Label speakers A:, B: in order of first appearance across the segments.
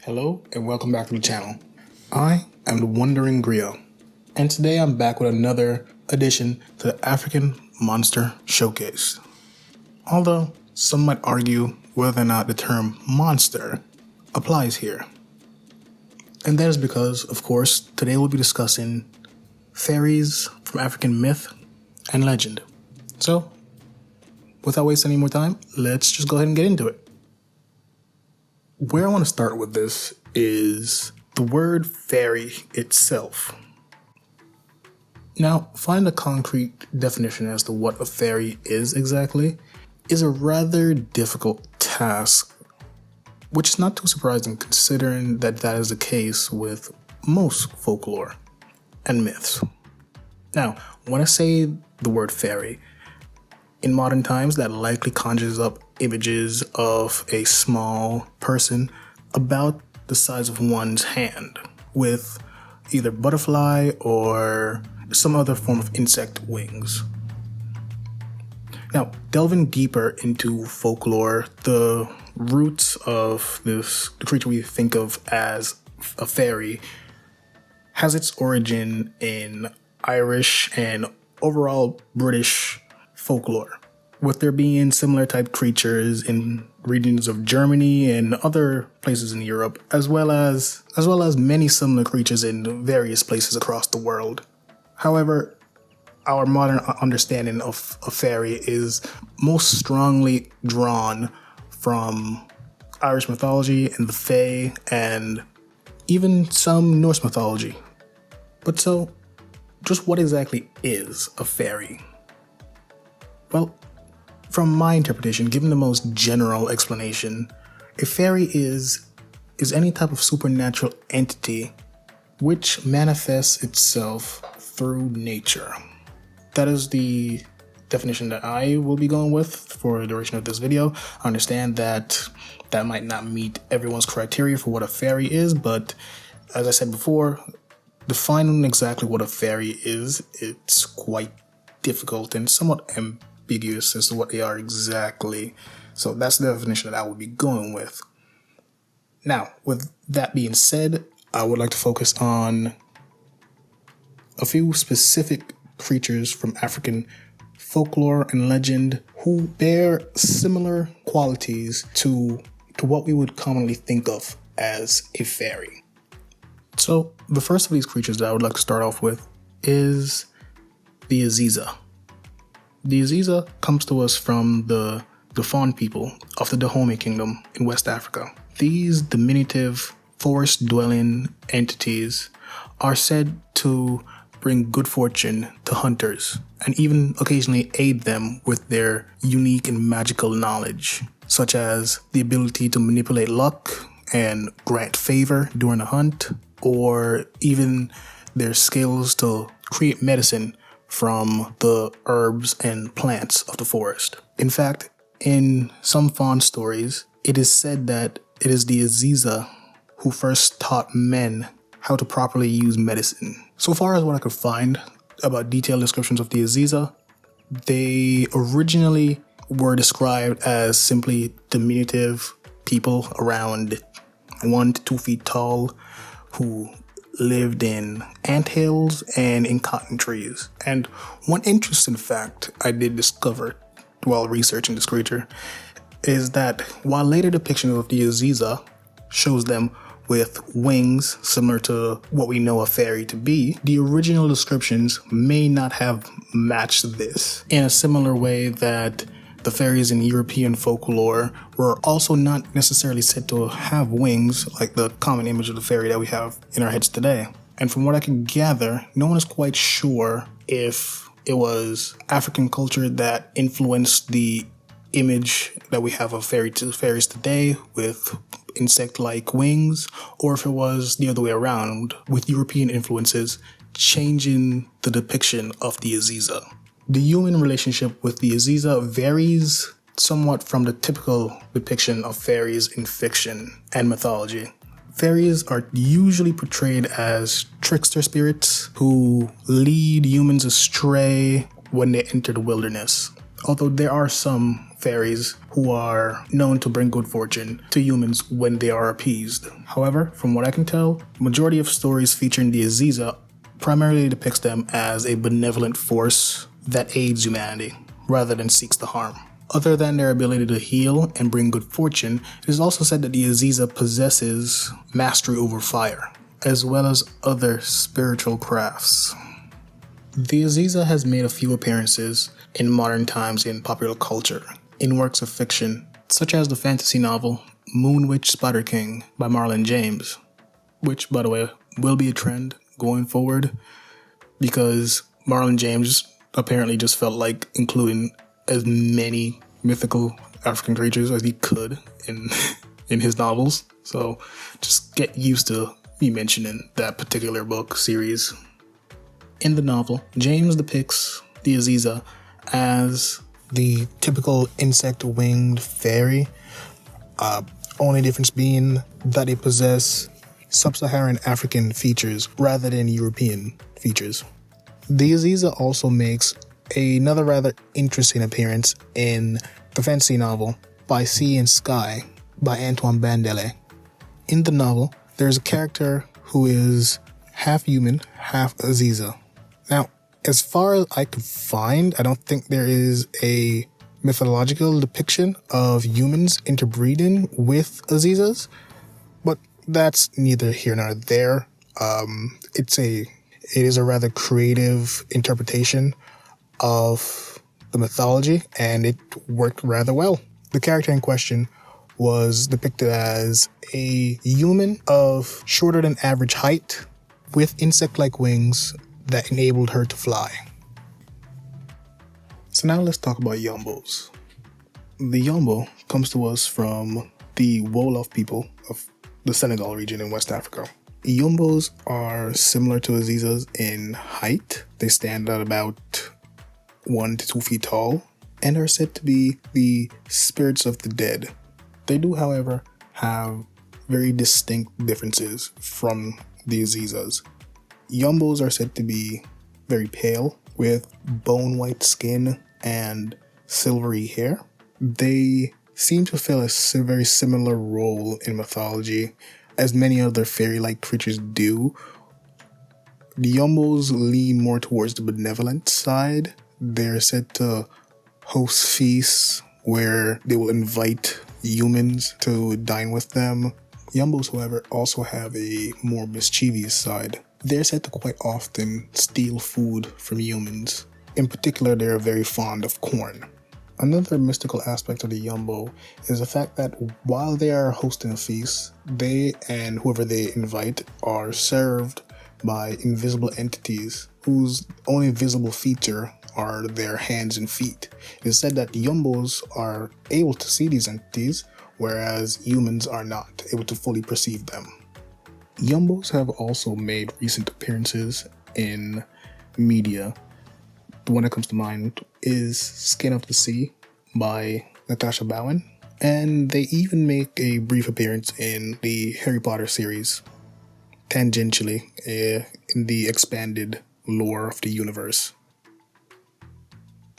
A: Hello and welcome back to the channel. I am the Wandering Griot, and today I'm back with another addition to the African Monster Showcase. Although some might argue whether or not the term monster applies here. And that is because, of course, today we'll be discussing fairies from African myth and legend. So, without wasting any more time, let's just go ahead and get into it. Where I want to start with this is the word fairy itself. Now, finding a concrete definition as to what a fairy is exactly is a rather difficult task, which is not too surprising considering that is the case with most folklore and myths. Now, when I say the word fairy, in modern times, that likely conjures up images of a small person about the size of one's hand, with either butterfly or some other form of insect wings. Now, delving deeper into folklore, the roots of the creature we think of as a fairy has its origin in Irish and overall British folklore, with there being similar type creatures in regions of Germany and other places in Europe, as well as many similar creatures in various places across the world. However, our modern understanding of a fairy is most strongly drawn from Irish mythology and the Fae, and even some Norse mythology. But so, just what exactly is a fairy? Well, from my interpretation, given the most general explanation, a fairy is any type of supernatural entity which manifests itself through nature. That is the definition that I will be going with for the duration of this video. I understand that might not meet everyone's criteria for what a fairy is, but as I said before, defining exactly what a fairy is, it's quite difficult and somewhat ambiguous as to what they are exactly. So that's the definition that I would be going with. Now, with that being said, I would like to focus on a few specific creatures from African folklore and legend who bear similar qualities to what we would commonly think of as a fairy. So the first of these creatures that I would like to start off with is the Aiza. The Aiza comes to us from the Fawn people of the Dahomey Kingdom in West Africa. These diminutive forest-dwelling entities are said to bring good fortune to hunters and even occasionally aid them with their unique and magical knowledge, such as the ability to manipulate luck and grant favor during a hunt, or even their skills to create medicine from the herbs and plants of the forest. In fact, in some fawn stories, it is said that it is the Aiza who first taught men how to properly use medicine. So far as what I could find about detailed descriptions of the Aiza, they originally were described as simply diminutive people around 1 to 2 feet tall who lived in anthills and in cotton trees. And one interesting fact I did discover while researching this creature is that while later depictions of the Aiza shows them with wings similar to what we know a fairy to be, the original descriptions may not have matched this, in a similar way that the fairies in European folklore were also not necessarily said to have wings like the common image of the fairy that we have in our heads today. And from what I can gather, no one is quite sure if it was African culture that influenced the image that we have of fairies today with insect-like wings, or if it was the other way around, with European influences changing the depiction of the Aiza. The human relationship with the Aiza varies somewhat from the typical depiction of fairies in fiction and mythology. Fairies are usually portrayed as trickster spirits who lead humans astray when they enter the wilderness. Although there are some fairies who are known to bring good fortune to humans when they are appeased. However, from what I can tell, the majority of stories featuring the Aiza primarily depicts them as a benevolent force that aids humanity, rather than seeks to harm. Other than their ability to heal and bring good fortune, it is also said that the Aiza possesses mastery over fire, as well as other spiritual crafts. The Aiza has made a few appearances in modern times in popular culture, in works of fiction, such as the fantasy novel Moon Witch Spider King by Marlon James, which, by the way, will be a trend going forward, because Marlon James apparently just felt like including as many mythical African creatures as he could in his novels. So just get used to me mentioning that particular book series. In the novel, James depicts the Aiza as the typical insect-winged fairy, only difference being that they possess sub-Saharan African features rather than European features. The Aiza also makes another rather interesting appearance in the fantasy novel By Sea and Sky by Antoine Bandele. In the novel, there's a character who is half human, half Aiza. Now, as far as I could find, I don't think there is a mythological depiction of humans interbreeding with Aizas, but that's neither here nor there. It is a rather creative interpretation of the mythology, and it worked rather well. The character in question was depicted as a human of shorter than average height with insect-like wings that enabled her to fly. So now let's talk about Yumbos. The Yumbo comes to us from the Wolof people of the Senegal region in West Africa. Yumbos are similar to Aizas in height. They stand at about 1 to 2 feet tall and are said to be the spirits of the dead. They do, however, have very distinct differences from the Aizas. Yumbos are said to be very pale, with bone white skin and silvery hair. They seem to fill a very similar role in mythology as many other fairy-like creatures do. The Yumbos lean more towards the benevolent side. They're said to host feasts where they will invite humans to dine with them. Yumbos, however, also have a more mischievous side. They're said to quite often steal food from humans. In particular, they're very fond of corn. Another mystical aspect of the Yumbo is the fact that while they are hosting a feast, they and whoever they invite are served by invisible entities whose only visible feature are their hands and feet. It is said that the Yumbos are able to see these entities, whereas humans are not able to fully perceive them. Yumbos have also made recent appearances in media. The one that comes to mind is Skin of the Sea by Natasha Bowen, and they even make a brief appearance in the Harry Potter series, tangentially, in the expanded lore of the universe.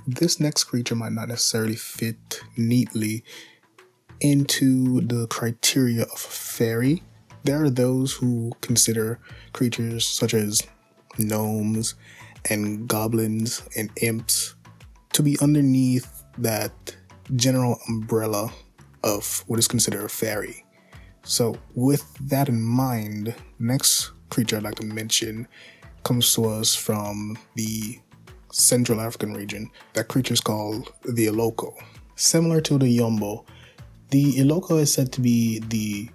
A: This next creature might not necessarily fit neatly into the criteria of a fairy. There are those who consider creatures such as gnomes and goblins and imps to be underneath that general umbrella of what is considered a fairy. So with that in mind, the next creature I'd like to mention comes to us from the Central African region. That creature is called the Eloko. Similar to the Yumbo, the Eloko is said to be the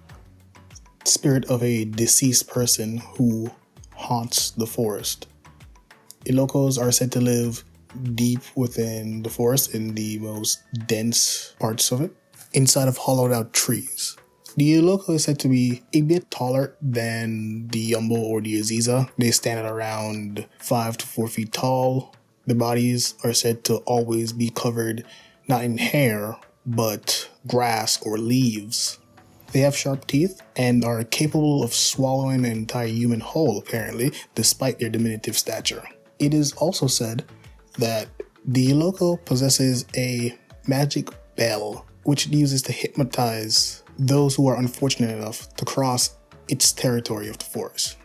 A: spirit of a deceased person who haunts the forest. Elokos are said to live deep within the forest in the most dense parts of it, inside of hollowed out trees. The Eloko is said to be a bit taller than the Yumbo or the Aiza. They stand at around 5 to 4 feet tall. Their bodies are said to always be covered not in hair, but grass or leaves. They have sharp teeth and are capable of swallowing an entire human whole, apparently, despite their diminutive stature. It is also said that The Eloko possesses a magic bell, which it uses to hypnotize those who are unfortunate enough to cross its territory of the forest.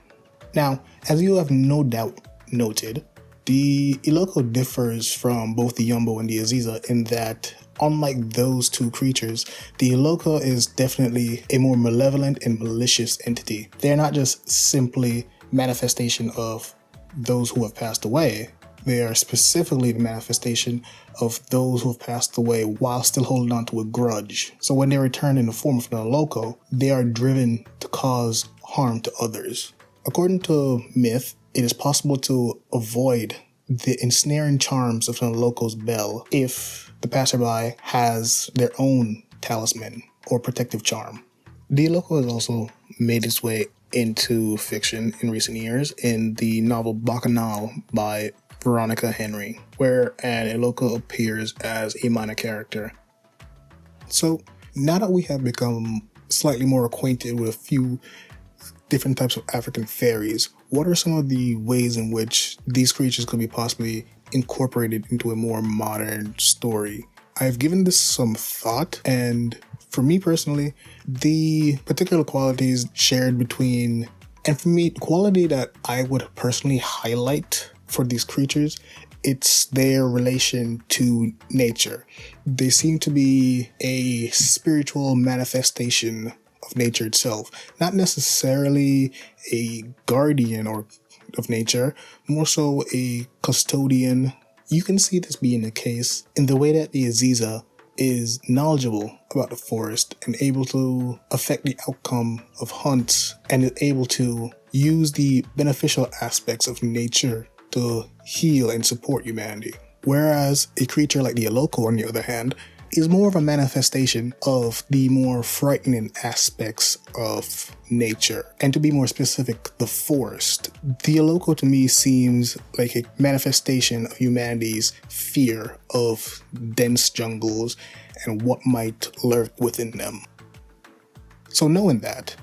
A: Now, as you have no doubt noted, the Eloko differs from both the Yumbo and the Aiza in that, unlike those two creatures, the Eloko is definitely a more malevolent and malicious entity. They're not just simply manifestation of those who have passed away. They are specifically the manifestation of those who have passed away while still holding on to a grudge. So when they return in the form of an Eloko, they are driven to cause harm to others. According to myth, it is possible to avoid the ensnaring charms of an Eloko's bell if the passerby has their own talisman or protective charm. The Eloko has also made its way into fiction in recent years in the novel Bacchanal by Veronica Henry, where an Eloko appears as a minor character. So now that we have become slightly more acquainted with a few different types of African fairies, what are some of the ways in which these creatures could be possibly incorporated into a more modern story? I've given this some thought, and for me personally, the particular qualities shared between, and for me, the quality that I would personally highlight for these creatures, it's their relation to nature. They seem to be a spiritual manifestation of nature itself, not necessarily a guardian of nature, more so a custodian. You can see this being the case in the way that the Aiza is knowledgeable about the forest and able to affect the outcome of hunts, and is able to use the beneficial aspects of nature to heal and support humanity. Whereas a creature like the Eloko, on the other hand, is more of a manifestation of the more frightening aspects of nature. And to be more specific, the forest. The Eloko to me seems like a manifestation of humanity's fear of dense jungles and what might lurk within them. So knowing that,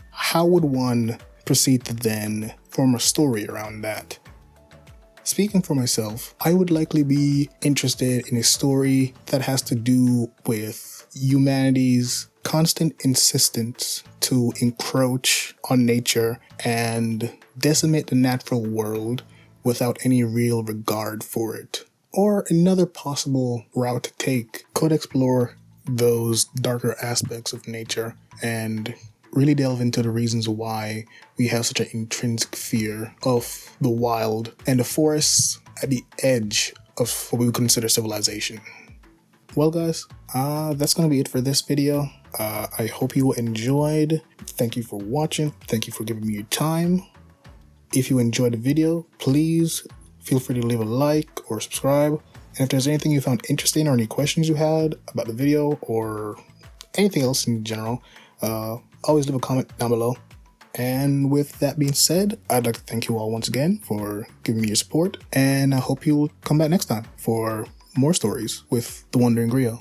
A: how would one proceed to then form a story around that? Speaking for myself, I would likely be interested in a story that has to do with humanity's constant insistence to encroach on nature and decimate the natural world without any real regard for it. Or another possible route to take could explore those darker aspects of nature and really delve into the reasons why we have such an intrinsic fear of the wild and the forests at the edge of what we would consider civilization. Well guys, that's going to be it for this video. I hope you enjoyed. Thank you for watching. Thank you for giving me your time. If you enjoyed the video, please feel free to leave a like or subscribe. And if there's anything you found interesting or any questions you had about the video or anything else in general, always leave a comment down below. And with that being said, I'd like to thank you all once again for giving me your support, and I hope you'll come back next time for more stories with the Wandering Griot.